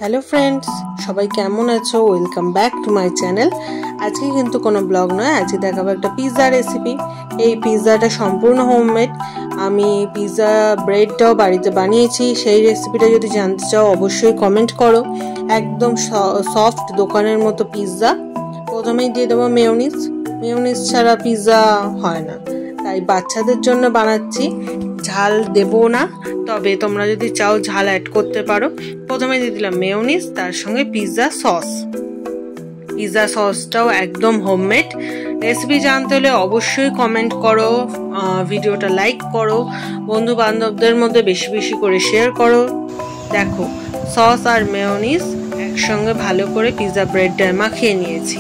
Hello friends, সবাই কেমন আছো? Welcome back to my channel. আজকে কিন্তু কোনো ব্লগ নয়, আজকে দেখাবো একটা পিৎজা রেসিপি। এই পিৎজাটা সম্পূর্ণ হোমমেড। আমি পিৎজা ব্রেডটাও বাড়িতে বানিয়েছি। সেই রেসিপিটা যদি জানতে চাও অবশ্যই কমেন্ট করো। একদম সফট দোকানের মতো পিৎজা। প্রথমেই দিয়ে দেবো মেয়োনিজ। মেয়োনিজ ছাড়া পিৎজা হয় না, তাই বাচ্চাদের জন্য বানাচ্ছি। ঝাল দেবো না, তবে তোমরা যদি চাও ঝাল অ্যাড করতে পারো। প্রথমে দিয়ে দিলাম মেয়োনিজ, তার সঙ্গে পিৎজা সস। পিৎজা সসটাও একদম হোমমেড। রেসিপি জানতে হলে অবশ্যই কমেন্ট করো, ভিডিওটা লাইক করো, বন্ধু বান্ধবদের মধ্যে বেশি বেশি করে শেয়ার করো। দেখো, সস আর মেয়োনিজ একসঙ্গে ভালো করে পিৎজা ব্রেডটায় মাখিয়ে নিয়েছি।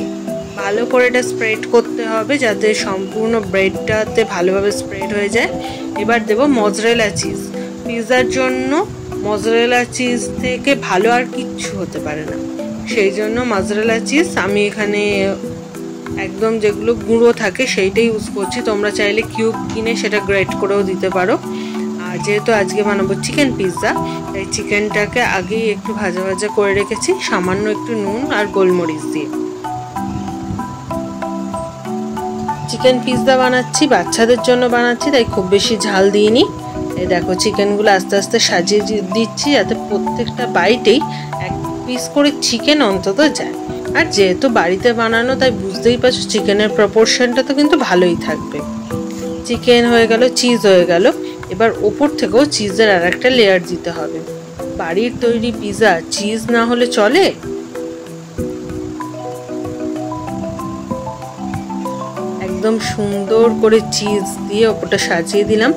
ভালো করে এটা স্প্রেড করতে হবে যাতে সম্পূর্ণ ব্রেডটাতে ভালোভাবে স্প্রেড হয়ে যায়। এবার দেবো মজরেলা চিজ। পিৎজার জন্য মজরেলা চিজ থেকে ভালো আর কিচ্ছু হতে পারে না, সেই জন্য মজরেলা চিজ আমি এখানে একদম যেগুলো গুঁড়ো থাকে সেইটাই ইউজ করছি। তোমরা চাইলে কিউব কিনে সেটা গ্রেট করেও দিতে পারো। আর যেহেতু আজকে বানাবো চিকেন পিৎজা, তাই চিকেনটাকে আগেই একটু ভাজা ভাজা করে রেখেছি সামান্য একটু নুন আর গোলমরিচ দিয়ে। চিকেন পিৎজা বানাচ্ছি, বাচ্চাদের জন্য বানাচ্ছি, তাই খুব বেশি ঝাল দিইনি। এই দেখো, চিকেনগুলো আস্তে আস্তে সাজিয়ে দিচ্ছি যাতে প্রত্যেকটা বাইটেই এক পিস করে চিকেন অন্তত যায়। আর যেহেতু বাড়িতে বানানো, তাই বুঝতেই পারছো চিকেনের প্রপোর্শনটা তো কিন্তু ভালোই থাকবে। চিকেন হয়ে গেল, চিজ হয়ে গেল। এবার ওপর থেকেও চিজের আর একটা লেয়ার দিতে হবে। বাড়ির তৈরি পিৎজা চিজ না হলে চলে? একদম সুন্দর করে চিজ দিয়ে ওপরটা সাজিয়ে দিলাম।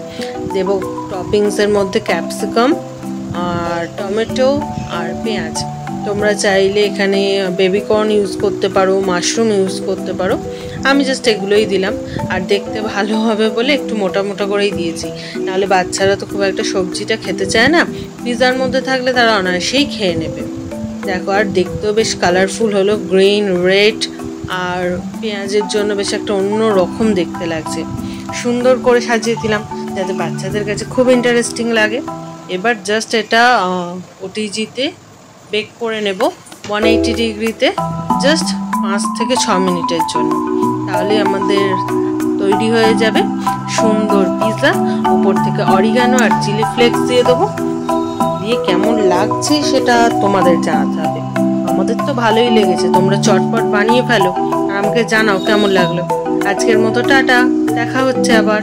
দেব টপিংসের মধ্যে ক্যাপসিকাম আর টমেটো আর পেঁয়াজ। তোমরা চাইলে এখানে বেবিকর্ন ইউজ করতে পারো, মাশরুম ইউজ করতে পারো। আমি জাস্ট এগুলোই দিলাম। আর দেখতে ভালো হবে বলে একটু মোটা মোটা করেই দিয়েছি, নাহলে বাচ্চারা তো খুব একটা সবজিটা খেতে চায় না। পিৎজার মধ্যে থাকলে তারা অনায়াসেই খেয়ে নেবে। দেখো, আর দেখতেও বেশ কালারফুল হলো, গ্রিন, রেড, আর পেঁয়াজের জন্য বেশ একটা অন্য রকম দেখতে লাগছে। সুন্দর করে সাজিয়ে দিলাম যাতে বাচ্চাদের কাছে খুব ইন্টারেস্টিং লাগে। এবার জাস্ট এটা ওটিজিতে বেক করে নেব 180 ডিগ্রিতে, জাস্ট 5 থেকে 6 মিনিটের জন্য। তাহলে আমাদের তৈরি হয়ে যাবে সুন্দর পিৎজা। উপর থেকে অরিগানো আর চিলি ফ্লেক্স দিয়ে দেবো। দিয়ে কেমন লাগছে সেটা তোমাদের জানাতে হবে। আমাদের তো ভালোই লেগেছে। তোমরা চটপট বানিয়ে ফেলো আর আমাকে জানাও কেমন লাগলো। আজকের মতো টাটা, দেখা হচ্ছে আবার।